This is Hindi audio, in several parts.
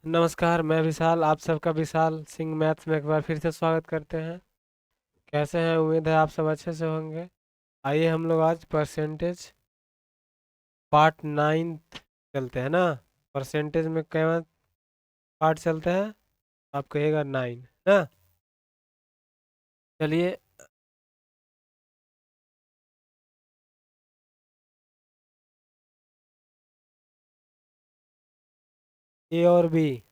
नमस्कार, मैं विशाल, आप सबका विशाल सिंह मैथ्स में एक बार फिर से स्वागत करते हैं। कैसे हैं? उम्मीद है आप सब अच्छे से होंगे। आइए हम लोग आज परसेंटेज पार्ट 9 चलते हैं ना। परसेंटेज में क्या पार्ट चलते हैं? आप कहिएगा 9 ना। चलिए। ए और बी,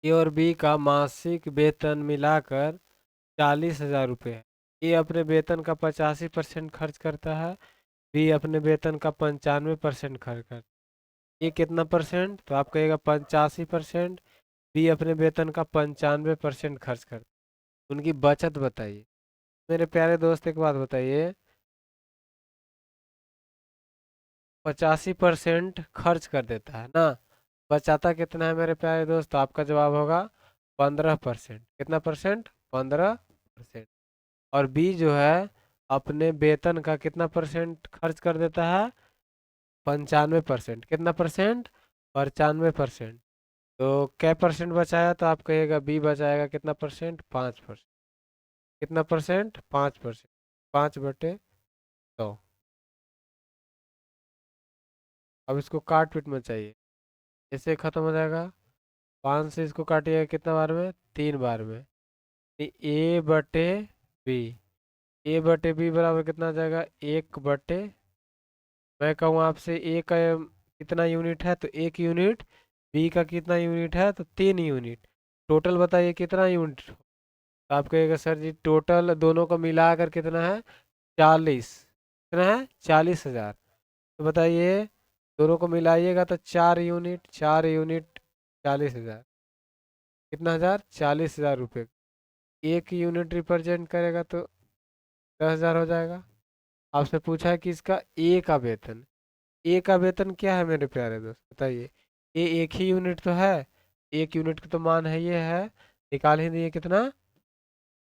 ए और बी का मासिक वेतन मिलाकर 40,000 रुपये है। ए अपने वेतन का 85% खर्च करता है, बी अपने वेतन का 95% खर्च करता है। ये कितना परसेंट? तो आप कहिएगा 85%। बी अपने वेतन का 95% खर्च करता है। उनकी बचत बताइए। मेरे प्यारे दोस्त एक बात बताइए, 85% खर्च कर देता है ना, बचाता कितना है मेरे प्यारे दोस्त? तो आपका जवाब होगा 15%। कितना परसेंट? 15%। और बी जो है अपने वेतन का कितना परसेंट खर्च कर देता है? 95%। कितना परसेंट? 95%। तो क्या परसेंट बचाया? तो आप कहिएगा बी बचाएगा कितना परसेंट? 5%। कितना परसेंट? 5%। 5/100। अब इसको काट पीट में चाहिए, इससे खत्म हो जाएगा। 5 से इसको काटिएगा कितना बार में? 3 बार में। A/B, A/B बराबर कितना आ जाएगा? 1/, मैं कहूँ आपसे ए का कितना यूनिट है? तो 1 यूनिट। बी का कितना यूनिट है? तो 3 यूनिट। टोटल बताइए कितना यूनिट? तो आप कहिएगा सर जी टोटल दोनों को मिलाकर कितना है? 40। कितना है? 40,000। तो बताइए, दोनों को मिलाइएगा तो 4 यूनिट, 4 यूनिट 40,000। कितना हजार? 40,000 रुपये। एक यूनिट रिप्रेजेंट करेगा तो 10,000 हो जाएगा। आपसे पूछा है कि इसका ए का वेतन, ए का वेतन क्या है मेरे प्यारे दोस्त बताइए? ए एक ही यूनिट तो है, 1 यूनिट का तो मान है ये है, निकाल ही दिए कितना?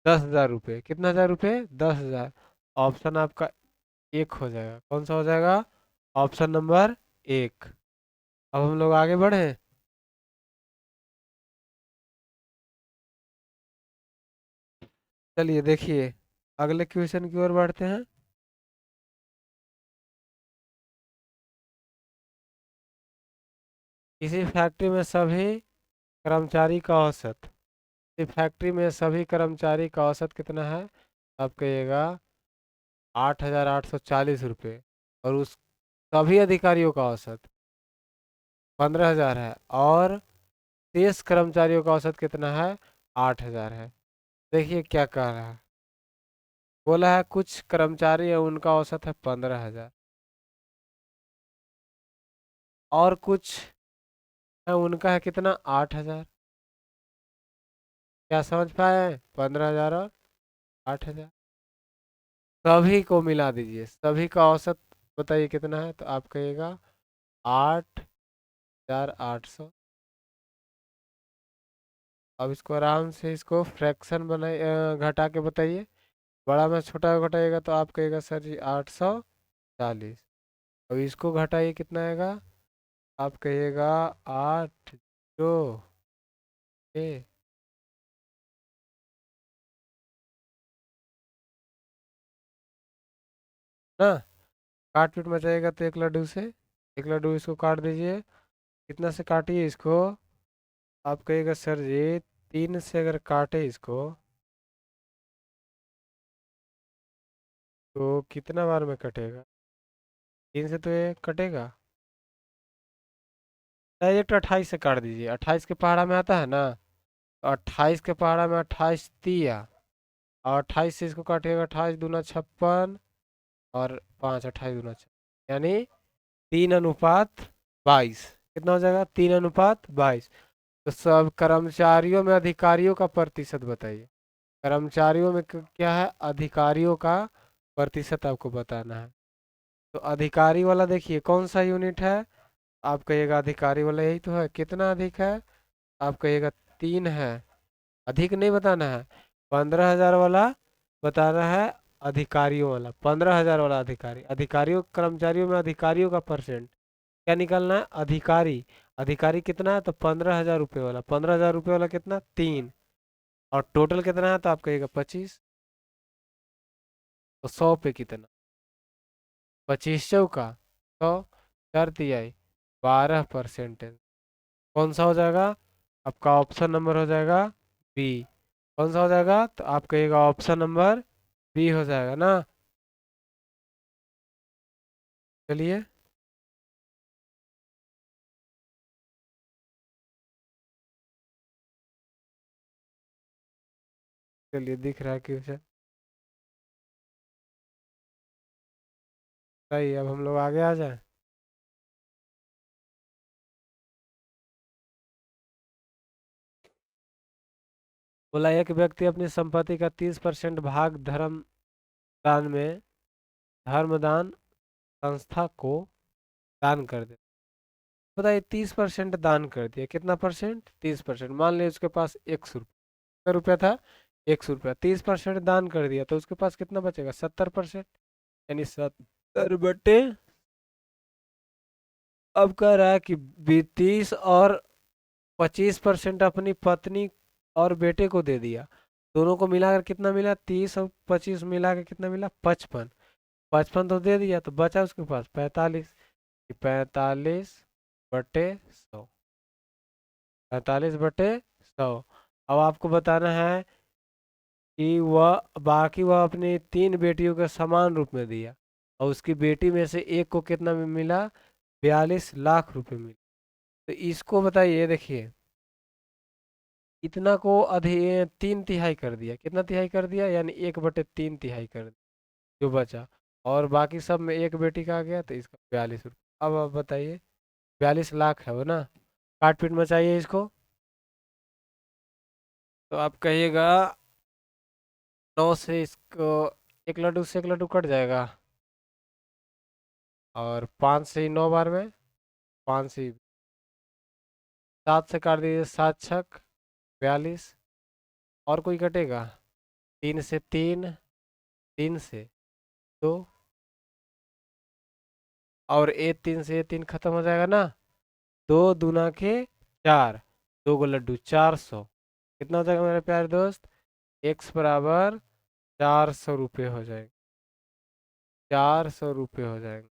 10,000 रुपये। कितना हजार रुपये? 10,000। ऑप्शन आपका एक हो जाएगा। कौन सा हो जाएगा? ऑप्शन नंबर एक। अब हम लोग आगे बढ़े। चलिए देखिए, अगले क्वेश्चन की ओर बढ़ते हैं। किसी फैक्ट्री में सभी कर्मचारी का औसत, किसी फैक्ट्री में सभी कर्मचारी का औसत कितना है? आप कहिएगा 8,840 रुपये। और उस सभी अधिकारियों का औसत 15,000 है, और शेष कर्मचारियों का औसत कितना है? 8,000 है। देखिए क्या कह रहा है, बोला है कुछ कर्मचारी है उनका औसत है 15,000, और कुछ है उनका है कितना? 8,000। क्या समझ पाए? 15,000 और 8,000। सभी को मिला दीजिए, सभी का औसत बताइए कितना है? तो आप कहिएगा 8,800। अब इसको आराम से इसको फ्रैक्शन बनाइए, घटा के बताइए। बड़ा में छोटा घटाइएगा तो आप कहिएगा सर जी 840। अब इसको घटाइए कितना आएगा? आप कहिएगा 8 ना। काट पीट मचाइएगा तो एक लड्डू से, एक लड्डू इसको काट दीजिए। कितना से काटिए इसको? आप कहिएगा सर जी 3 से अगर काटे इसको तो कितना बार में कटेगा? 3 से तो ये कटेगा। डायरेक्ट 28 से काट दीजिए, 28 के पहाड़ा में आता है ना। तो 28 के पहाड़ा में 28 तिया, और 28 से इसको काटिएगा, 28 दूना 56, और 5 28 दूना 6, यानी 3:22। कितना हो जाएगा? 3:22। तो सब कर्मचारियों में अधिकारियों का प्रतिशत बताइए। कर्मचारियों में क्या है? अधिकारियों का प्रतिशत आपको बताना है। तो अधिकारी वाला देखिए कौन सा यूनिट है? आप कहिएगा अधिकारी वाला यही तो है। कितना अधिक है? आप कहिएगा 3 है। अधिक नहीं बताना है, 15,000 वाला बताना है। अधिकारियों वाला 15,000 वाला अधिकारी, अधिकारियों कर्मचारियों में अधिकारियों का परसेंट क्या निकालना है? अधिकारी। अधिकारी कितना है? तो 15,000 रुपये वाला। 15,000 रुपये वाला कितना? 3। और टोटल कितना है? तो आप कहिएगा 25। तो 100 पे कितना? 25 चौका 100, 4 तिहाई 12%। कौन सा हो जाएगा? आपका ऑप्शन नंबर हो जाएगा बी। कौन सा हो जाएगा? तो आप कहिएगा ऑप्शन नंबर बी हो जाएगा ना। चलिए। चलिए, दिख रहा है क्वेश्चन। सही, अब हम लोग आगे आ जाए। बोला, एक व्यक्ति अपनी संपत्ति का 30% भाग दान में धर्मदान संस्था को दान कर दे। बताइए, 30% दान कर दिया, कितना परसेंट? 30%। मान लिया उसके पास 100 रुपये, कितना रुपया था? 100 रुपया। 30% दान कर दिया तो उसके पास कितना बचेगा? 70%। यानी 70 बटे। अब कह रहा है कि 30 और 25% अपनी पत्नी और बेटे को दे दिया। दोनों को मिलाकर कितना मिला? 30 और 25 मिलाकर कितना मिला? 55। 55 तो दे दिया, तो बचा उसके पास 45। 45/100। 45/100। अब आपको बताना है कि वह अपनी 3 बेटियों के समान रूप में दिया, और उसकी बेटी में से एक को कितना में मिला? 42 लाख रुपए मिले। तो इसको बताइए। देखिए, इतना को 3 तिहाई कर दिया। कितना तिहाई कर दिया? यानी 1/3 तिहाई कर दिया जो बचा। और बाकी सब में एक बेटी का आ गया, तो इसका 42 रुपये। अब आप बताइए, 42 लाख है वो ना। काट पीट मचाइए इसको। तो आप कहिएगा 9 से इसको, एक लड्डू से एक लड्डू कट जाएगा। और 5 से ही 9 बार में, 5 से 7 से काट दीजिए, 7 छक 42। और कोई कटेगा? 3 से 3, 3 से 2, और 3 से 3 खत्म हो जाएगा ना। 2 दूना के 4, 2 को लड्डू 400। कितना हो जाएगा मेरे प्यारे दोस्त? एक्स बराबर 400 रुपये हो जाएगा। 400 रुपये हो जाएंगे।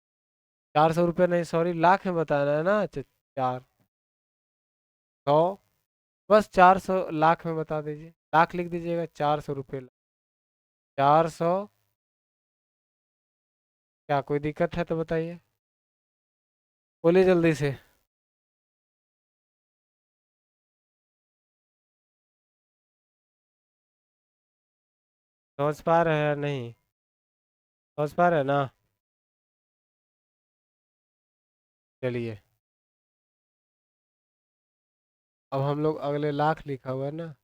400 रुपये नहीं, सॉरी, लाख में बताना है ना। 400, बस 400 लाख में बता दीजिए। लाख लिख दीजिएगा, 400 रुपये। 400। क्या कोई दिक्कत है तो बताइए, बोलिए जल्दी से। समझ पा रहे हैं या नहीं? समझ पा रहे हैं ना? चलिए, अब हम लोग अगले लाख लिखा हुआ है ना,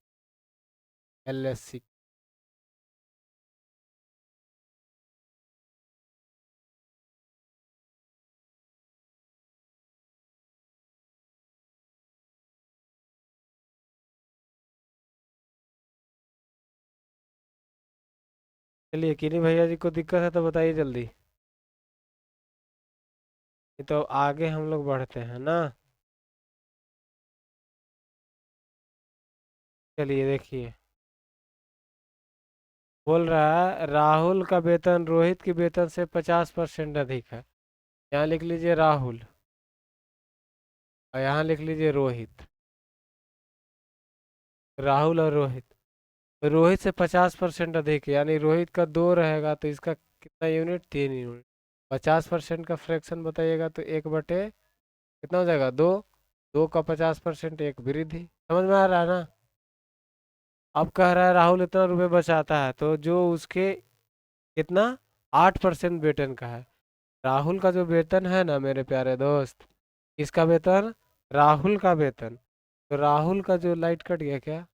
LSC। चलिए, किन्हीं भैया जी को दिक्कत है तो बताइए जल्दी। ये तो आगे हम लोग बढ़ते हैं ना। चलिए देखिए, बोल रहा है राहुल का वेतन रोहित के वेतन से 50% अधिक है। यहाँ लिख लीजिए राहुल, और यहाँ लिख लीजिए रोहित। राहुल और रोहित। रोहित से 50% अधिक है, यानी रोहित का 2 रहेगा, तो इसका कितना यूनिट? 3 यूनिट। 50% का फ्रैक्शन बताइएगा तो 1/, कितना हो जाएगा? 2। 2 का 50% एक वृद्धि। समझ में आ रहा है ना? अब कह रहा है राहुल इतना रुपए बचाता है, तो जो उसके कितना 8% वेतन का है। राहुल का जो वेतन है ना मेरे प्यारे दोस्त, किसका वेतन? राहुल का वेतन। तो राहुल का जो लाइट कट गया क्या?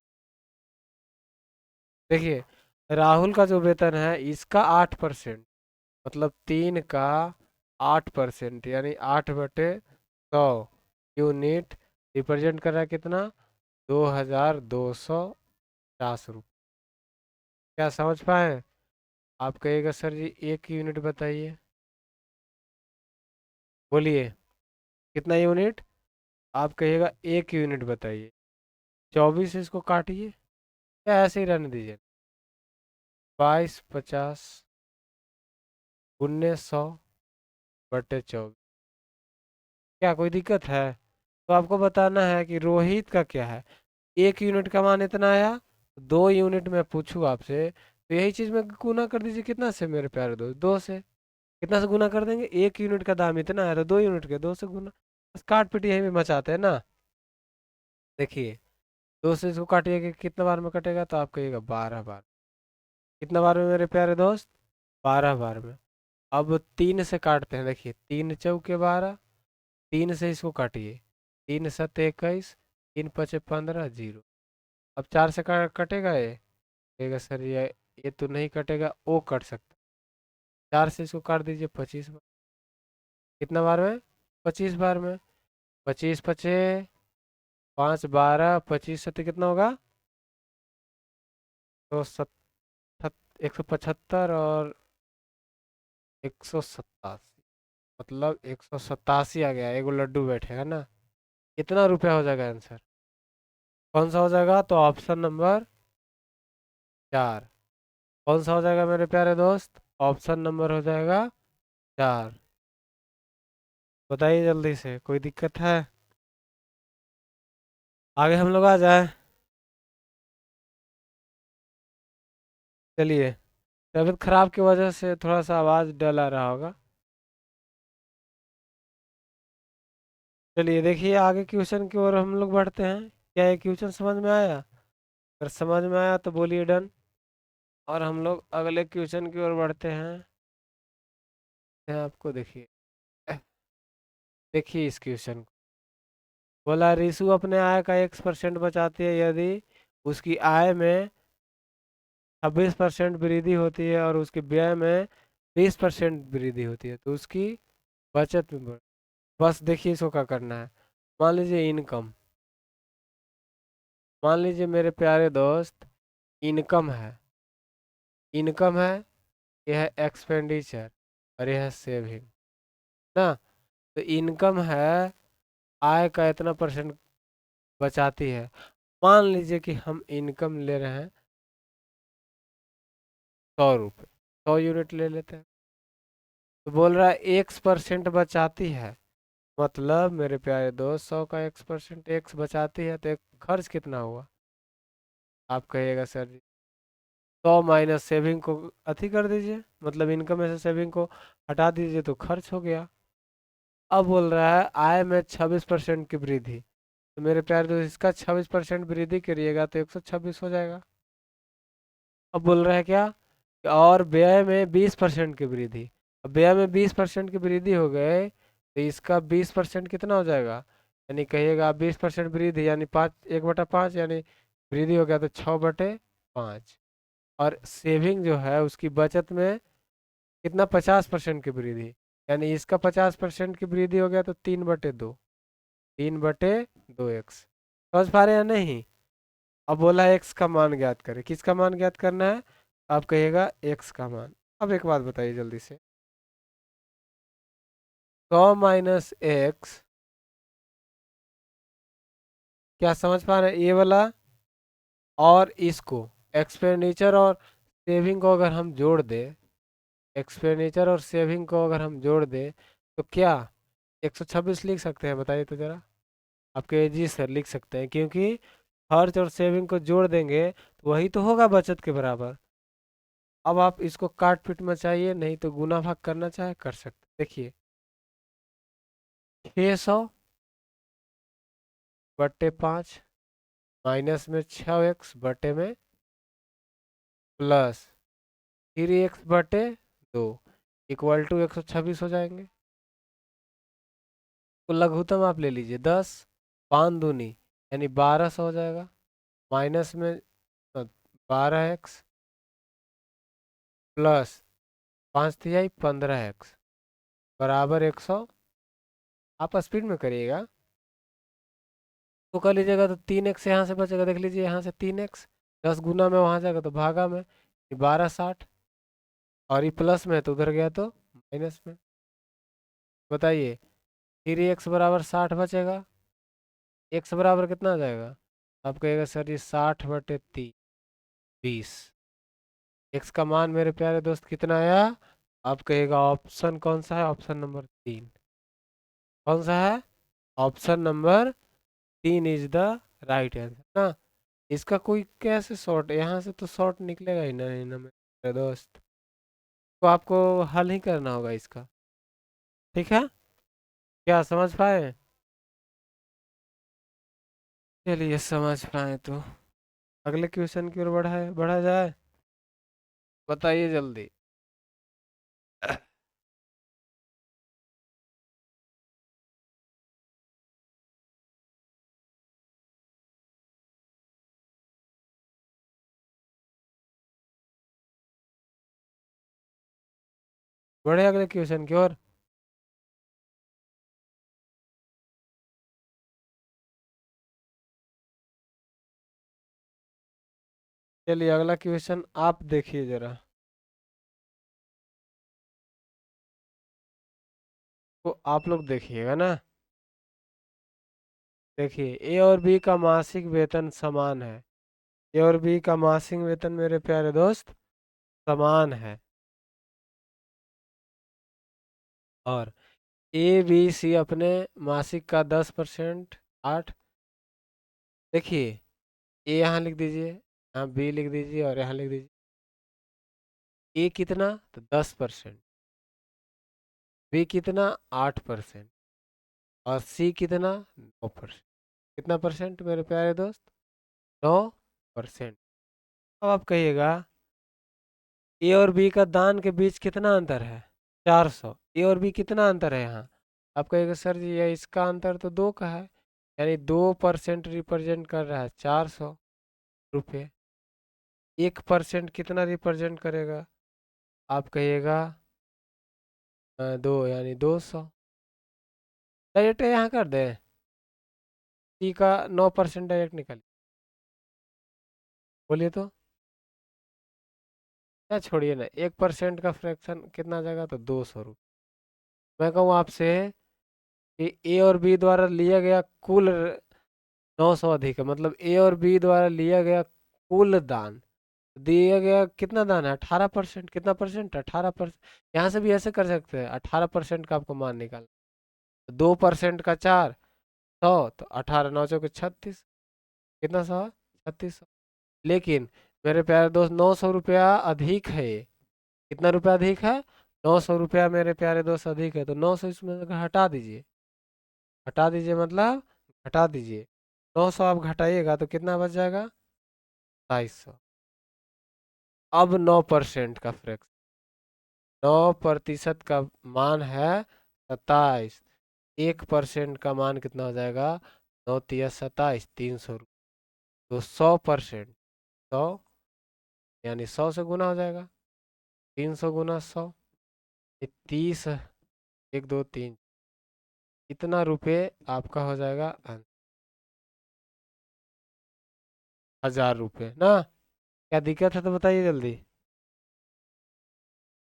देखिए, राहुल का जो वेतन है इसका 8%, मतलब 3 का 8%, यानी 8/100 यूनिट रिप्रेजेंट कर रहा है कितना? 2,250 रुपये। क्या समझ पाए? आप कहिएगा सर जी 1 यूनिट बताइए, बोलिए। कितना यूनिट? आप कहिएगा 1 यूनिट बताइए। 24 से इसको काटिए, या ऐसे ही रहने दीजिए। 2250 गुन्ने 100/24। क्या कोई दिक्कत है? तो आपको बताना है कि रोहित का क्या है। 1 यूनिट का मान इतना आया, 2 यूनिट में पूछूं आपसे तो यही चीज में गुना कर दीजिए। कितना से मेरे प्यारे दोस्त? 2 से। कितना से गुना कर देंगे? 1 यूनिट का दाम इतना है तो 2 यूनिट के 2 से गुना। बस काट पीट यहीं पे मचाते हैं ना। देखिए, 2 से इसको काटिए कि कितना बार में कटेगा, तो आप कहिएगा 12 बार। कितना बार में मेरे प्यारे दोस्त? 12 बार में। अब 3 से काटते हैं। देखिए, 3 चौके 12, 3 से इसको काटिए। 3 7 21, 3 5 15, 0। अब 4 से कटेगा ये? कहेगा सर ये तो नहीं कटेगा, ओ कट सकता। 4 से इसको काट दीजिए 25 बार। कितना बार में? 25 बार में। 25 5 5 12, 25 7 कितना होगा? तो 175 और 187, मतलब 187 आ गया। एगो लड्डू बैठेगा ना। कितना रुपया हो जाएगा आंसर? कौन सा हो जाएगा? तो ऑप्शन नंबर 4। कौन सा हो जाएगा मेरे प्यारे दोस्त? ऑप्शन नंबर हो जाएगा 4। बताइए जल्दी से, कोई दिक्कत है? आगे हम लोग आ जाए। चलिए, तबीयत खराब की वजह से थोड़ा सा आवाज़ डल आ रहा होगा। चलिए देखिए, आगे क्वेश्चन की ओर हम लोग बढ़ते हैं। क्या ये क्वेश्चन समझ में आया? अगर समझ में आया तो बोलिए डन। और हम लोग अगले क्वेश्चन की ओर बढ़ते हैं। आपको देखिए, देखिए इस क्वेश्चन को। बोला रिशु अपने आय का X% बचाती है यदि उसकी आय में 26% वृद्धि होती है और उसके व्यय में 20% वृद्धि होती है, तो उसकी बचत में बस देखिए इसको क्या करना है। मान लीजिए इनकम, मान लीजिए मेरे प्यारे दोस्त, इनकम है। इनकम है, यह है एक्सपेंडिचर, और यह है सेविंग ना। तो इनकम है, आय का इतना परसेंट बचाती है। मान लीजिए कि हम इनकम ले रहे हैं 100 रुपये, 100 यूनिट ले लेते हैं। तो बोल रहा है X% बचाती है, मतलब मेरे प्यारे दोस्त 100 का X% X बचाती है, तो एक खर्च कितना हुआ? आप कहिएगा सर जी 100 माइनस सेविंग को अति कर दीजिए, मतलब इनकम में से सेविंग को हटा दीजिए तो खर्च हो गया। अब बोल रहा है आय में 26% की वृद्धि, तो मेरे प्यारे दोस्त इसका 26% वृद्धि करिएगा तो 126 हो जाएगा। अब बोल रहा है क्या कि और व्यय में 20% की वृद्धि। अब व्यय में 20% की वृद्धि हो गए तो इसका 20% कितना हो जाएगा? यानी कहिएगा 20% वृद्धि यानी 1/5, यानी वृद्धि हो गया तो 6/5। और सेविंग जो है उसकी बचत में कितना? 50% की वृद्धि, यानी इसका 50% की वृद्धि हो गया तो 3/2। 3/2x। समझ पा रहे हैं या नहीं? अब बोला एक्स का मान ज्ञात करें। किसका मान ज्ञात करना है? आप कहिएगा एक्स का मान। अब एक बात बताइए जल्दी से, 100 - x, क्या समझ पा रहे हैं ये वाला? और इसको एक्सपेंडिचर और सेविंग को अगर हम जोड़ दें, एक्सपेंडिचर और सेविंग को अगर हम जोड़ दें तो क्या 126 लिख सकते हैं? बताइए तो जरा। आपके जी सर लिख सकते हैं, क्योंकि खर्च और सेविंग को जोड़ देंगे तो वही तो होगा बचत के बराबर। अब आप इसको काट पीट में चाहिए, नहीं तो गुना भाग करना चाहे कर सकते। देखिए, 600/5 माइनस में 6x/में प्लस 3x/2 इक्वल टू 126 हो जाएंगे। तो लघुत्तम आप ले लीजिए 10, 5 दूनी यानी 1200 हो जाएगा। माइनस में 12x प्लस 5×3 = 15x बराबर 100। आप स्पीड में करिएगा तो कर लीजिएगा तो 3x यहाँ से बचेगा। देख लीजिए यहाँ से 3x 10 गुना में वहाँ जाएगा तो भागा में, 1260। और ये प्लस में है तो उधर गया तो माइनस में। बताइए फिर एक्स बराबर 60 बचेगा। एक्स बराबर कितना आ जाएगा? आप कहेगा सर जी 60/3 20। एक्स का मान मेरे प्यारे दोस्त कितना आया? आप कहेगा ऑप्शन कौन सा है? Option number 3। कौन सा है? Option number 3 is the right answer ना। इसका कोई कैसे शॉर्ट, यहाँ से तो शॉर्ट निकलेगा ही नहीं ना मेरे दोस्त। तो आपको हल ही करना होगा इसका। ठीक है, क्या समझ पाए? चलिए समझ पाए तो अगले क्वेश्चन की ओर बढ़ा जाए। बताइए जल्दी। बढ़े अगले क्वेश्चन की ओर। चलिए अगला क्वेश्चन आप देखिए जरा। तो आप लोग देखिएगा ना। देखिए ए और बी का मासिक वेतन समान है। ए और बी का मासिक वेतन मेरे प्यारे दोस्त समान है। और ए बी सी अपने मासिक का 10%, 8। देखिए ए यहाँ लिख दीजिए, यहाँ बी लिख दीजिए और यहाँ लिख दीजिए। ए कितना? तो 10%। बी कितना? 8%। और सी कितना? 9%। कितना परसेंट मेरे प्यारे दोस्त? 9%। अब आप कहिएगा ए और बी का दान के बीच कितना अंतर है? 400। ए और बी कितना अंतर है यहाँ? आप कहेगा सर जी ये इसका अंतर तो 2 का है, यानी 2% रिप्रेजेंट कर रहा है 400 रुपये। 1% कितना रिप्रेजेंट करेगा? आप कहिएगा 2 यानी 200। डायरेक्ट यहाँ कर दे, सी का 9% डायरेक्ट निकल। बोलिए तो क्या, छोड़िए ना, 1% का फ्रैक्शन कितना आ जाएगा? तो 200 रुपये। मैं कहूँ आपसे कि ए और बी द्वारा लिया गया कुल 900 अधिक है, मतलब ए और बी द्वारा लिया गया कुल दान, दिया गया कितना दान है? 18%। कितना परसेंट? 18%। यहाँ से भी ऐसे कर सकते हैं, 18% का आपको मान निकाल। 2% का 400, तो 18×9=36। कितना सौ? 3600। लेकिन मेरे प्यारे दोस्त 900 रुपया अधिक है ये। कितना रुपया अधिक है? 900 रुपया मेरे प्यारे दोस्त अधिक है, तो 900 इसमें से हटा दीजिए। हटा दीजिए मतलब घटा दीजिए। 900 आप घटाइएगा तो कितना बच जाएगा? 250। अब 9% का फ्रैक्शन, 9% का मान है 27। 1% का मान कितना हो जाएगा? 9×3=27, 300 रुपये। तो 100%, 100 यानी 100 से गुना हो जाएगा। 300 × 100, 30, 1 2 3, इतना रुपये आपका हो जाएगा 1000 रुपये ना। क्या दिक्कत है तो बताइए जल्दी।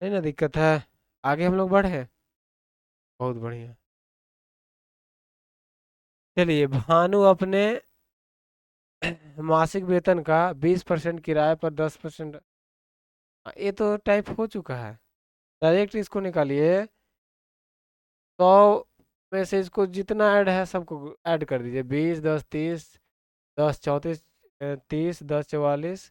नहीं ना दिक्कत है? आगे हम लोग बढ़े। बहुत बढ़िया। चलिए भानु अपने मासिक वेतन का 20% किराए पर 10%। ये तो टाइप हो चुका है। डायरेक्ट इसको निकालिए। 100 में से इसको जितना ऐड है सबको ऐड कर दीजिए। 20 10 30, 10 34, 30 10 44,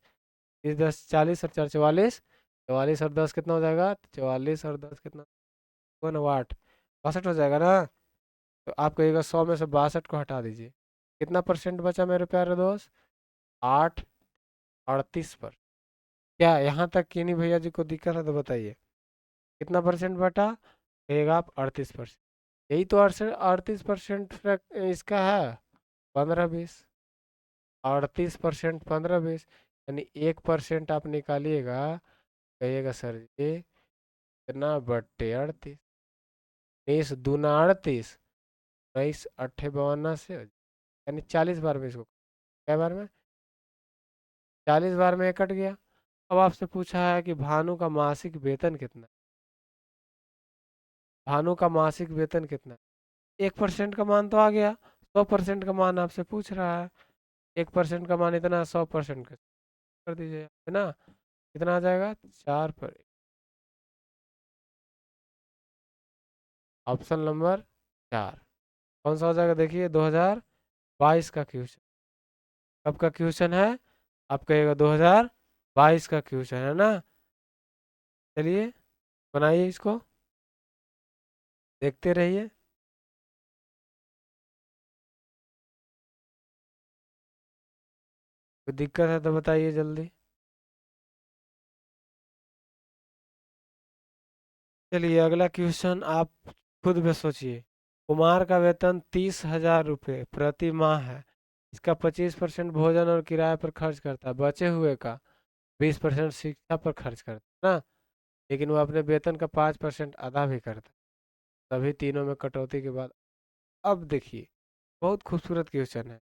30 10 40 और 4 44। 44 और 10 कितना हो जाएगा? 44 और 10 कितना? 2 9 8, 62 हो जाएगा ना। तो आप कहिएगा 100 में से 62 को हटा दीजिए। कितना परसेंट बचा मेरे प्यारे दोस्त? 8, 38 पर। क्या यहाँ तक किन्हीं भैया जी को दिक्कत है तो बताइए कितना परसेंट बटा? कहिएगा आप 38%। यही तो 38% इसका है। 15 20, 38% 15 20, यानी 1% आप निकालिएगा। कहिएगा सर जी कितना बटे 38? 19 दूना 38, 19 8 52 से, यानी 40 बार में इसको। क्या बार में? 40 बार में ये कट गया। अब आपसे पूछा है कि भानु का मासिक वेतन कितना है? भानु का मासिक वेतन कितना है? 1% का मान तो आ गया, 100% का मान आपसे पूछ रहा है। 1% का मान इतना, 100% का कर दीजिए, है ना। कितना आ जाएगा, 4 पर। ऑप्शन नंबर 4 कौन सा हो जाएगा, देखिए 2022 का क्वेश्चन। कब का क्वेश्चन है, आप कहिएगा 2022 का क्वेश्चन है ना। चलिए बनाइए इसको, देखते रहिए। कोई दिक्कत है तो बताइए जल्दी। चलिए अगला क्वेश्चन आप खुद में सोचिए। कुमार का वेतन 30,000 रुपये प्रति माह है। इसका 25% भोजन और किराए पर खर्च करता है, बचे हुए का 20% शिक्षा पर खर्च करता है ना। लेकिन वो अपने वेतन का 5% अदा भी करता है, सभी तीनों में कटौती के बाद। अब देखिए, बहुत खूबसूरत क्वेश्चन है।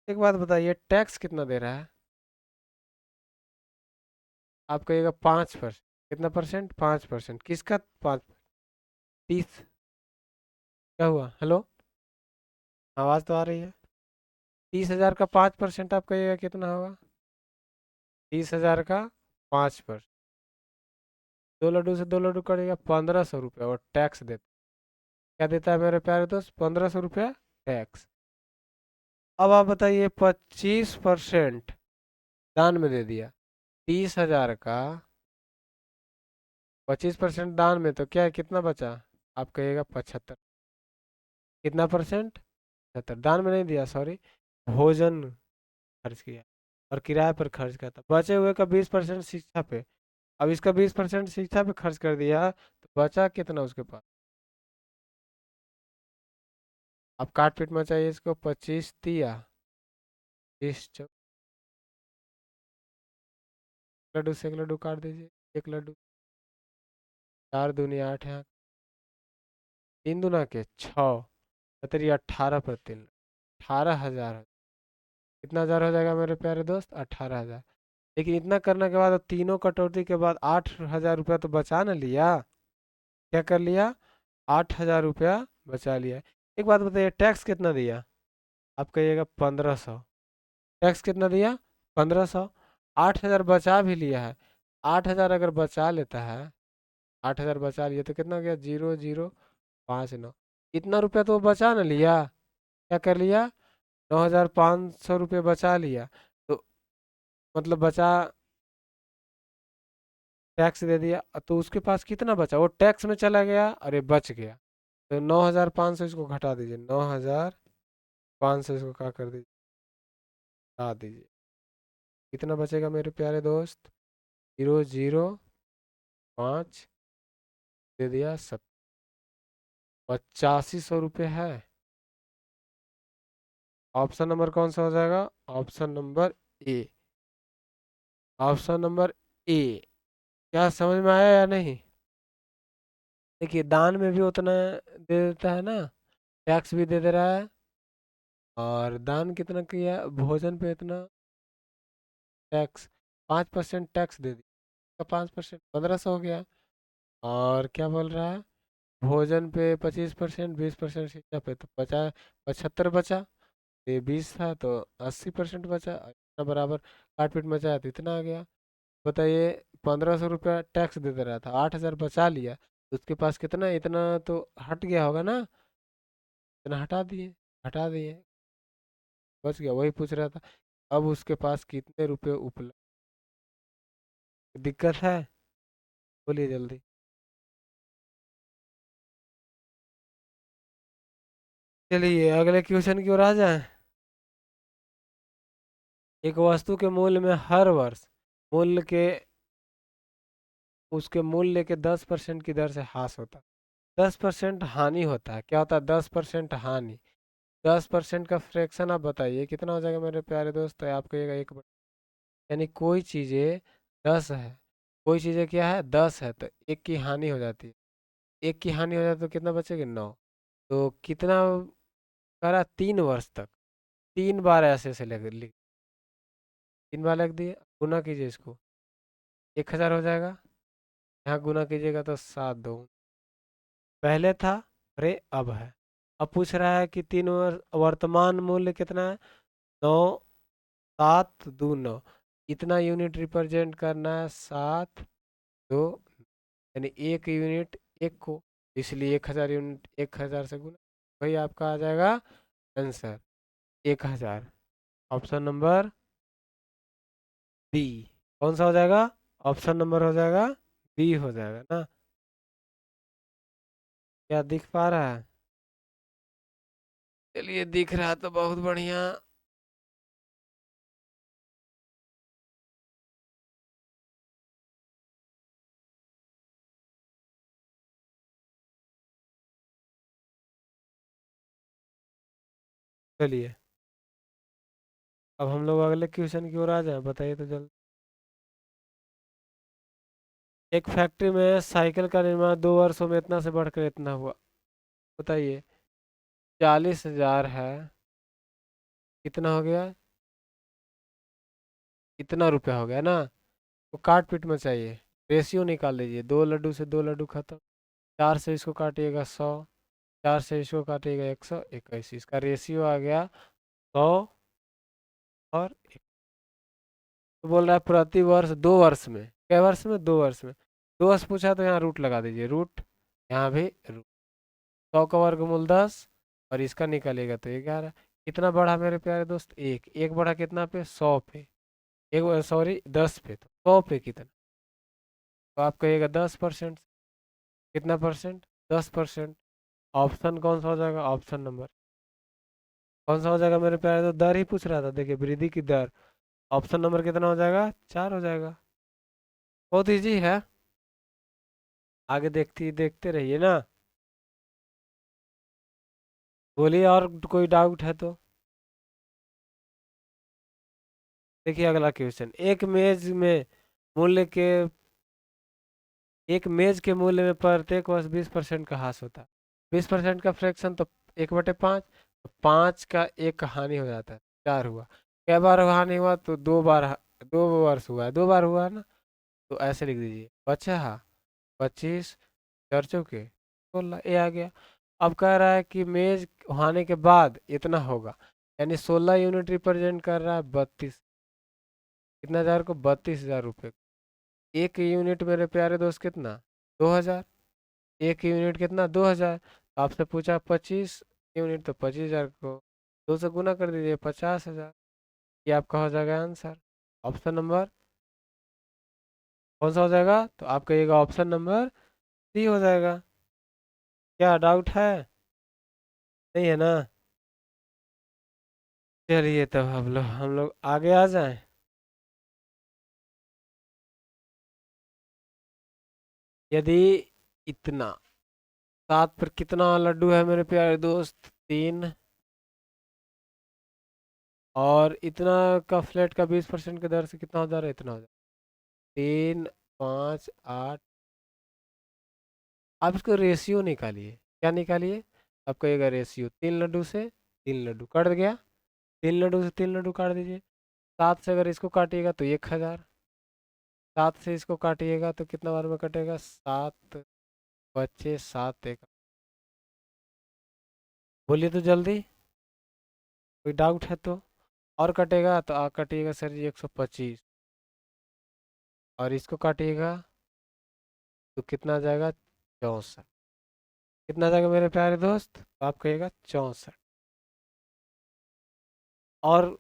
एक बात बताइए, टैक्स कितना दे रहा है। आप कहिएगा 5%। कितना परसेंट, 5%। किसका 5? 30। क्या हुआ, हेलो, आवाज़ तो आ रही है। 30,000 का 5% आप कहिएगा कितना होगा। 30,000 का 5%, 2 लड्डू से 2 लड्डू कटेगा, 1,500 रुपया और टैक्स देता। क्या देता है मेरे प्यारे दोस्त, 1,500 रुपया टैक्स। अब आप बताइए, 25% दान में दे दिया। 30,000 का 25% दान में, तो क्या है, कितना बचा। आप कहिएगा 75। कितना परसेंट, 75। दान में नहीं दिया, सॉरी, भोजन खर्च किया और किराए पर खर्च किया था। बचे हुए का 20% शिक्षा पे। अब इसका 20% शिक्षा पे खर्च कर दिया, तो बचा कितना उसके पास। अब काट पीट में चाहिए इसको, 25 दिया, 30 लड्डू से 1 लड्डू काट दीजिए। 1 लड्डू, 4 दूनी 8 है, 3 दूना के 6, बतरिए 18 पर 3, 18,000। कितना हजार हो जाएगा मेरे प्यारे दोस्त, 18,000। लेकिन इतना करने के बाद, तीनों कटौती के बाद 8,000 रुपया तो बचा न लिया। क्या कर लिया, 8,000 रुपया बचा लिया। एक बात बताइए, टैक्स कितना दिया। आप कहिएगा 1,500। टैक्स कितना दिया, 1,500। 8,000 बचा भी लिया है। 8,000 अगर बचा लेता है, 8,000 बचा लिया तो कितना हो गया, 0,059। इतना रुपया तो वो बचा ना लिया। क्या कर लिया, 9,500 रुपये बचा लिया। तो मतलब बचा, टैक्स दे दिया, तो उसके पास कितना बचा, वो टैक्स में चला गया, अरे बच गया। तो 9,500 इसको घटा दीजिए, 9,500 इसको क्या कर दीजिए, हटा दीजिए। कितना बचेगा मेरे प्यारे दोस्त, 0,005 दे दिया, 8500 रुपये है। ऑप्शन नंबर कौन सा हो जाएगा, option number A. Option number A. क्या समझ में आया या नहीं। देखिए, दान में भी उतना दे देता है ना, टैक्स भी दे दे रहा है। और दान कितना किया, भोजन पे इतना टैक्स, 5% टैक्स दे दिया, 5% 1,500 हो गया। और क्या बोल रहा है, भोजन पे 25%, 20% शिक्षा पे, तो 75 बचा। ये 20 था तो 80% बचा, इतना बराबर काट पीट मचा तो इतना आ गया। बताइए, 1,500 रुपया टैक्स दे दे रहा था, 8,000 बचा लिया, तो उसके पास कितना, इतना तो हट गया होगा ना। इतना हटा दिए, हटा दिए, बच गया, वही पूछ रहा था। अब उसके पास कितने रुपए उपलब्ध, दिक्कत है, बोलिए जल्दी। चलिए अगले क्वेश्चन की ओर आ जाए। एक वस्तु के मूल्य में हर वर्ष मूल्य के उसके मूल्य के 10% की दर से ह्रास होता है। 10% हानि होता है, क्या होता है, 10% हानि। 10% का फ्रैक्शन आप बताइए कितना हो जाएगा मेरे प्यारे दोस्त, आप कहिएगा यानी कोई चीज़ें 10 है, कोई चीज़ें क्या है, 10 है, तो एक की हानि हो जाती है। एक की हानि हो जाती है तो कितना बचेगा, 9। तो कितना करा, 3 वर्ष तक 3 बार ऐसे लिख 3 बार लिख दिए, गुना कीजिए इसको, 1,000 हो जाएगा। यहाँ गुना कीजिएगा तो 7 दो, पहले था, अरे अब है। अब पूछ रहा है कि वर्तमान मूल्य कितना है, 9,729। इतना यूनिट रिप्रेजेंट करना है 7 2, यानी एक यूनिट एक को, इसलिए 1,000 यूनिट 1,000 से गुना, वही आपका आ जाएगा आंसर 1,000। Option number B. कौन सा हो जाएगा? ऑप्शन नंबर हो जाएगा बी हो जाएगा ना। क्या दिख पा रहा है? चलिए, दिख रहा तो बहुत बढ़िया। चलिए, अब हम लोग अगले क्वेश्चन की ओर आ जाए, बताइए तो जल्द। एक फैक्ट्री में साइकिल का निर्माण 2 वर्षों में इतना से बढ़कर इतना हुआ, बताइए। 40,000 है, कितना हो गया? इतना रुपया हो गया ना। तो काट पीट में चाहिए, रेशियो निकाल लीजिए। 2 लड्डू से 2 लड्डू खत्म। 4 से इसको काटिएगा 100, 4 से इसको काटिएगा 121, इसका रेशियो आ गया 100 और 1। तो बोल रहा है प्रति वर्ष 2 वर्ष में, कै वर्ष में? 2 वर्ष में। 2 वर्ष पूछा तो यहाँ रूट लगा दीजिए, रूट, यहाँ भी रूट। 100 का वर्गमूल 10, और इसका निकलेगा तो 11। कितना बढ़ा मेरे प्यारे दोस्त? एक। एक बढ़ा कितना पे? 100 पे। एक, सॉरी, 10 पे, तो 100 पे कितना? तो आप कहिएगा 10%। कितना परसेंट? 10%। ऑप्शन कौन सा हो जाएगा? ऑप्शन नंबर कौन सा हो जाएगा मेरे प्यारे? तो दर ही पूछ रहा था, देखिए, वृद्धि की दर। ऑप्शन नंबर कितना हो जाएगा? 4 हो जाएगा। बहुत इजी है, आगे देखते रहिए ना। बोलिए, और कोई डाउट है तो। देखिए अगला क्वेश्चन। मूल्य के एक मेज के मूल्य में प्रत्येक वर्ष 20% का ह्रास होता है। 20% का फ्रैक्शन तो 1/5। 5 का एक हानि हो जाता है, 4 हुआ। कै बार हानि हुआ? तो 2 बार। 2 वर्ष हुआ है, 2 बार हुआ है ना। तो ऐसे लिख दीजिए, 25 4 चौके 16, ये आ गया। अब कह रहा है कि मेज होने के बाद इतना होगा, यानी 16 यूनिट रिप्रेजेंट कर रहा है 32। कितना हजार को? 32,000 रुपये। एक यूनिट मेरे प्यारे दोस्त कितना? 2,000। एक यूनिट कितना? 2,000। आपसे पूछा 25 यूनिट, तो 25,000 को 2 से गुना कर दीजिए, 50,000। ये आपका हो जाएगा आंसर। ऑप्शन नंबर कौन सा हो जाएगा? तो आप कहिएगा ऑप्शन नंबर सी हो जाएगा। क्या डाउट है? नहीं है ना। चलिए, तब हम लोग आगे आ जाएं। यदि इतना 7 पर कितना लड्डू है मेरे प्यारे दोस्त? 3। और इतना का फ्लैट का 20% के दर से कितना हो जा रहा है? इतना हो जा रहा है 3 5 8। आप इसको रेशियो निकालिए। क्या निकालिए? आप कहिएगा रेशियो, 3 लड्डू से 3 लड्डू कट गया। 3 लड्डू से 3 लड्डू काट दीजिए। 7 से अगर इसको काटिएगा तो 1,000। 7 से इसको काटिएगा तो कितना बार में कटेगा? 7 बच्चे 7 एक। बोलिए तो जल्दी, कोई डाउट है तो। और कटेगा तो कटिएगा सर जी 125। और इसको काटिएगा तो कितना आ जाएगा? 64। कितना आ जाएगा मेरे प्यारे दोस्त? तो आप कहिएगा 64। और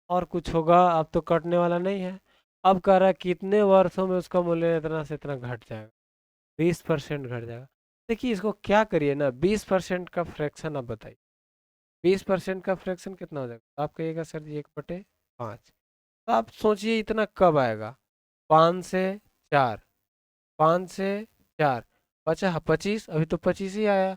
और कुछ होगा? अब तो कटने वाला नहीं है। अब कह रहा है कितने वर्षों में उसका मूल्य इतना से इतना घट जाएगा? 20% घट जाएगा। देखिए, इसको क्या करिए ना, 20% का फ्रैक्शन आप बताइए। 20% का फ्रैक्शन कितना हो जाएगा? तो आप कहिएगा सर जी 1/5। तो आप सोचिए इतना कब आएगा? 5 से 4। 5 से 4 बचा 25, अभी तो 25 ही आया।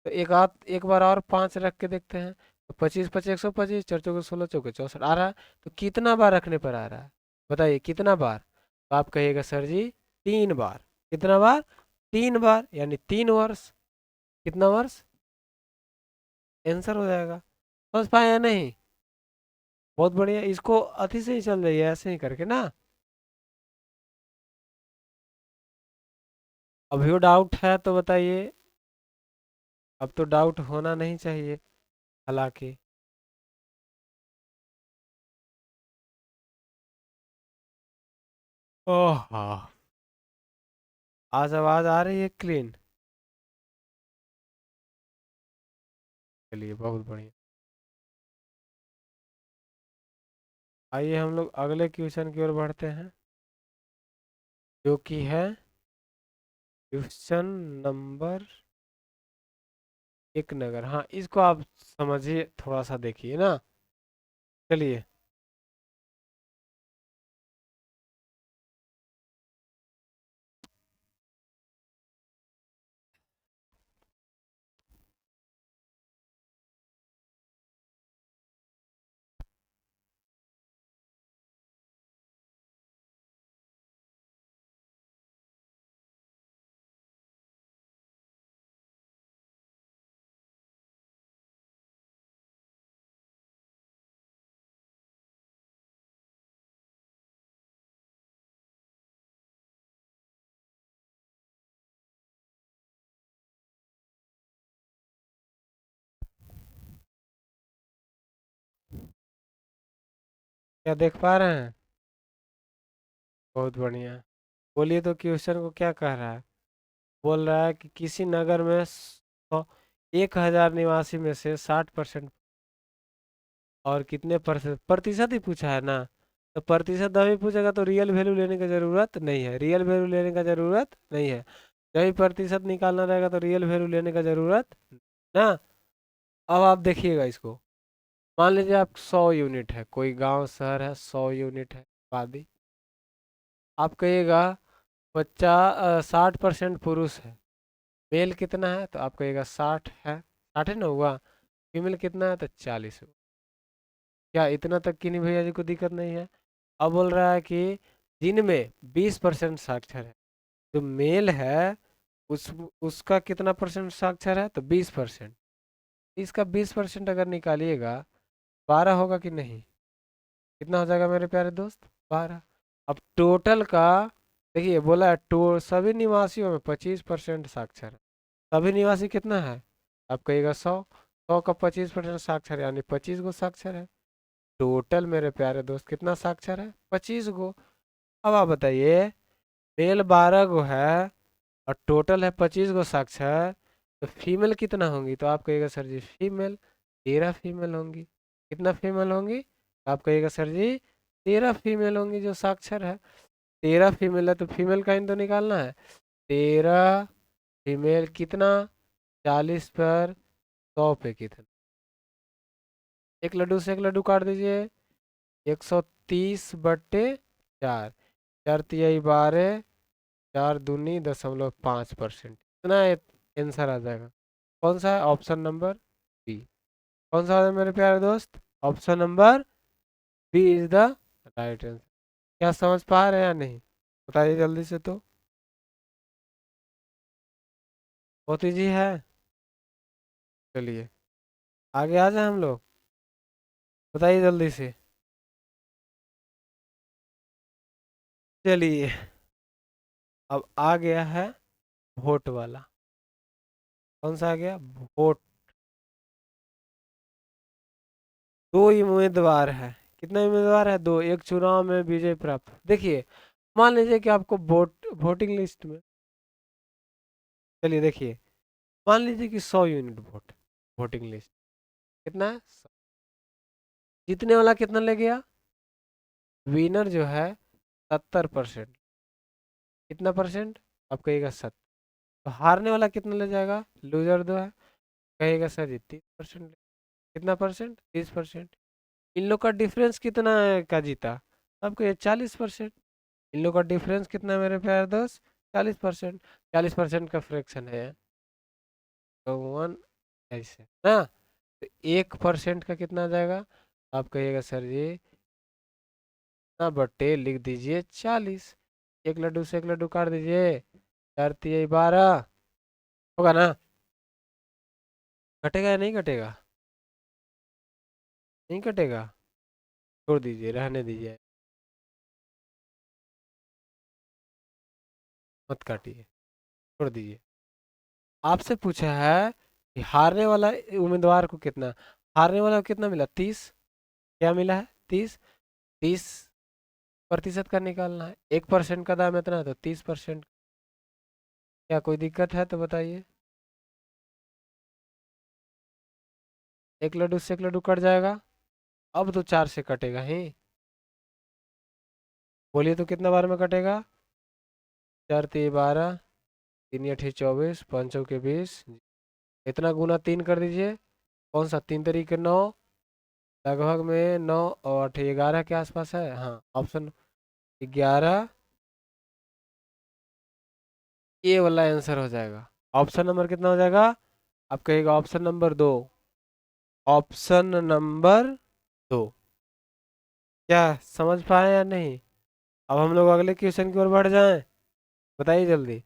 तो एक बार और 5 रख के देखते हैं। तो 25 25 125, 4 चौके 16 चौके 64 आ रहा है। तो कितना बार रखने पर आ रहा है? बताइए कितना बार? तो आप कहिएगा सर जी 3 बार। कितना बार? 3 बार, यानी 3 वर्ष। कितना वर्ष? आंसर हो जाएगा। समझ पाए या नहीं? बहुत बढ़िया, इसको अति से ही चल रही है, ऐसे ही करके ना। अभी वो डाउट है तो बताइए। अब तो डाउट होना नहीं चाहिए हालांकि। ओह हाँ, आज आवाज आ रही है क्लीन। चलिए बहुत बढ़िया। आइए हम लोग अगले क्वेश्चन की ओर बढ़ते हैं, जो कि है क्वेश्चन नंबर 1 नगर। हाँ, इसको आप समझिए, थोड़ा सा देखिए ना। चलिए। क्या देख पा रहे हैं? बहुत बढ़िया। बोलिए तो क्वेश्चन को क्या कह रहा है। बोल रहा है कि किसी नगर में 1,000 निवासी में से 60% और कितने प्रतिशत, प्रतिशत ही पूछा है ना। तो प्रतिशत अभी पूछेगा तो रियल वैल्यू लेने की जरूरत नहीं है, रियल वैल्यू लेने का जरूरत नहीं है। जब भी प्रतिशत निकालना रहेगा तो रियल वैल्यू लेने का जरूरत ना। अब आप देखिएगा इसको। मान लीजिए आप 100 यूनिट है, कोई गांव शहर है, 100 यूनिट है आबादी। आप कहिएगा 60% पुरुष है। मेल कितना है तो आप कहिएगा 60 है, 60 है ना हुआ। फीमेल कितना है तो 40 हुआ। क्या इतना तक की नहीं भैया जी को दिक्कत नहीं है? अब बोल रहा है कि जिनमें 20% साक्षर है, जो मेल है उस उसका कितना परसेंट साक्षर है तो 20%। इसका 20% अगर निकालिएगा 12 होगा कि नहीं? कितना हो जाएगा मेरे प्यारे दोस्त? 12। अब टोटल का देखिए, बोला है टो सभी निवासियों में 25% साक्षर है। सभी निवासी कितना है? आप कहिएगा 100। 100 का 25% साक्षर है, यानी 25 गो साक्षर है। टोटल मेरे प्यारे दोस्त कितना साक्षर है? 25 गो। अब आप बताइए, मेल 12 गो है और टोटल है 25 गो साक्षर, तो फीमेल कितना होंगी? तो आप कहिएगा सर जी फीमेल 13 फीमेल होंगी। कितना फीमेल होंगी? तो आप कहिएगा सर जी 13 फीमेल होंगी जो साक्षर है। 13 फीमेल है तो फीमेल का इन तो निकालना है। 13 फीमेल कितना? 40 पर 100 पे कितना? एक लड्डू से एक लड्डू काट दीजिए। 130/4। 4 तिहाई 12, 4 दूनी 0.5%। इतना आंसर आ जाएगा। कौन सा है? Option number B. कौन सा है मेरे प्यारे दोस्त? Option number B is the right answer. क्या समझ पा रहे हैं या नहीं? बताइए जल्दी से तो। बहुत इजी है। चलिए आगे आ जाए हम लोग। बताइए जल्दी से। चलिए, अब आ गया है वोट वाला। कौन सा आ गया? वोट। दो उम्मीदवार है। कितने उम्मीदवार है? दो। एक चुनाव में विजय प्राप्त। देखिए, मान लीजिए कि आपको वोटिंग लिस्ट में, चलिए देखिए, मान लीजिए कि 100 यूनिट वोट वोटिंग लिस्ट। कितना है? 100। जीतने वाला कितना ले गया? विनर जो है 70%। कितना परसेंट? आप कहिएगा 70। तो हारने वाला कितना ले जाएगा? लूजर जो है, कहेगा सर जी 30%। कितना परसेंट? 30%। इन लोग का डिफरेंस कितना का जीता? आपको ये 40%। इन लोग का डिफरेंस कितना है मेरे प्यारे दोस्त? 40%। 40% का फ्रैक्शन है तो 1 ऐसे ना। तो 1% का कितना आ जाएगा? आप कहिएगा सर जी ना, बट्टे लिख दीजिए 40। एक लड्डू से एक लड्डू काट दीजिए। 4 तिहाई 12 होगा ना। कटेगा या नहीं कटेगा? नहीं कटेगा। छोड़ दीजिए, रहने दीजिए, मत काटिए, छोड़ दीजिए। आपसे पूछा है हारने वाला उम्मीदवार को कितना, हारने वाला को कितना मिला, 30। क्या मिला है, 30। 30% का निकालना है, 1% का दाम इतना है तो 30%। क्या कोई दिक्कत है तो बताइए। एक लड्डू से एक लड्डू कट जाएगा। अब तो 4 से कटेगा ही। बोलिए तो कितना बार में कटेगा। 4 × 3 = 12, 3 × 8 = 24, 5 × 20। इतना गुना 3 कर दीजिए। कौन सा, 3 × 3 = 9। लगभग में 9 और 8 11 के आसपास है, हाँ ऑप्शन 11 ये वाला आंसर हो जाएगा। ऑप्शन नंबर कितना हो जाएगा, आप कहिएगा ऑप्शन नंबर 2। Option number 2। क्या समझ पाए या नहीं। अब हम लोग अगले क्वेश्चन की ओर बढ़ जाएं। बताइए जल्दी।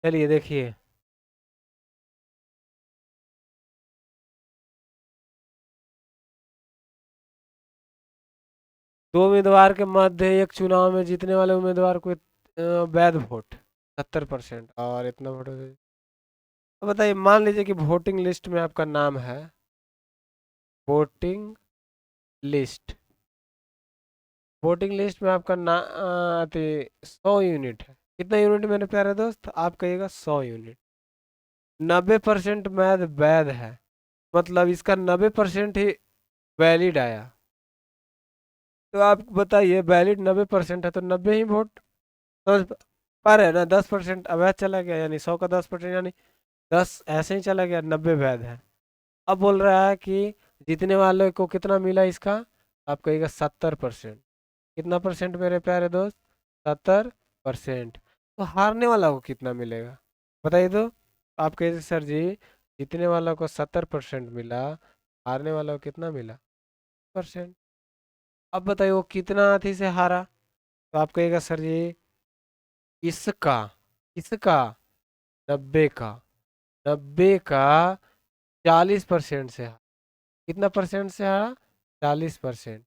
चलिए देखिए। दो उम्मीदवार के मध्य एक चुनाव में जीतने वाले उम्मीदवार को वैध वोट 70% और इतना वोट। तो बताइए, मान लीजिए कि वोटिंग लिस्ट में आपका नाम है। वोटिंग लिस्ट, वोटिंग लिस्ट में आपका ना 100 यूनिट है। कितना यूनिट मेरे प्यारे दोस्त, आप कहिएगा 100 यूनिट। 90% वैध वैध है, मतलब इसका 90% ही वैलिड आया। तो आप बताइए, वैलिड 90% है तो 90 ही वोट। समझ पा रहे हैं ना। 10% अवैध चला गया, यानी 100 का 10%, यानी 10 ऐसे ही चला गया, 90 वैध है। अब बोल रहा है कि जीतने वाले को कितना मिला इसका, आप कहिएगा 70%। कितना परसेंट मेरे प्यारे दोस्त, 70%। तो हारने वाला को कितना मिलेगा, बताइए तो। आप कहिए सर जी, जीतने वाला को 70% मिला, हारने वाला को कितना मिला, परसेंट। अब बताइए वो कितना अथी से हारा। तो आप कहिएगा सर जी, इसका इसका 90 का, 90 का 40% से हारा। कितना परसेंट से हारा, 40%।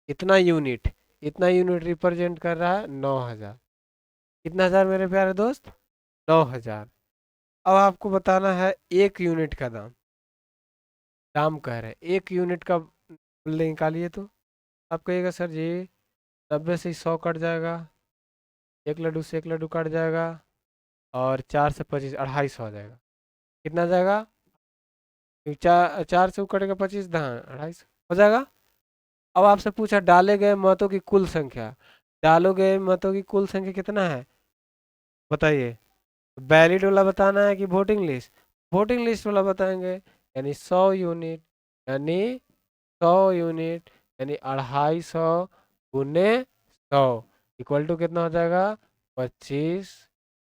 इतना यूनिट रिप्रेजेंट कर रहा है 9,000। कितना हजार मेरे प्यारे दोस्त, 9,000। अब आपको बताना है एक यूनिट का दाम। दाम कह रहे हैं एक यूनिट का मूल्य निकालिए तो। आप कहिएगा सर जी, 90 से 100 कट जाएगा, एक लड्डू से एक लड्डू कट जाएगा, और 4 से 25 250 आ जाएगा। कितना आ जाएगा, 4 से कटेगा 25, हाँ 250 हो जाएगा। अब आपसे पूछा डाले गए मतों की कुल संख्या। डाले गए मतों की कुल संख्या कितना है, बताइए। वैलिड वाला बताना है कि वोटिंग लिस्ट, वोटिंग लिस्ट वाला बताएंगे। यानी 100 यूनिट, यानी 100 यूनिट, यानी 250 गुने 100 इक्वल टू कितना हो जाएगा, 25,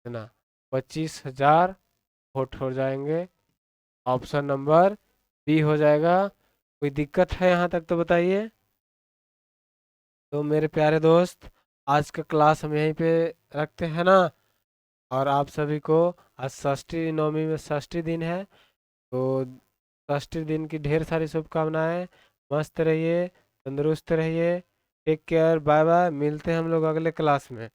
कितना, 25,000 वोट हो जाएंगे। ऑप्शन नंबर बी हो जाएगा। कोई दिक्कत है यहाँ तक तो बताइए। तो मेरे प्यारे दोस्त, आज का क्लास हम यहीं पे रखते हैं ना। और आप सभी को आज षष्ठी नवमी में षष्ठी दिन है, तो षष्ठी दिन की ढेर सारी शुभकामनाएं। मस्त रहिए, तंदुरुस्त रहिए। टेक केयर, बाय बाय, मिलते हैं हम लोग अगले क्लास में।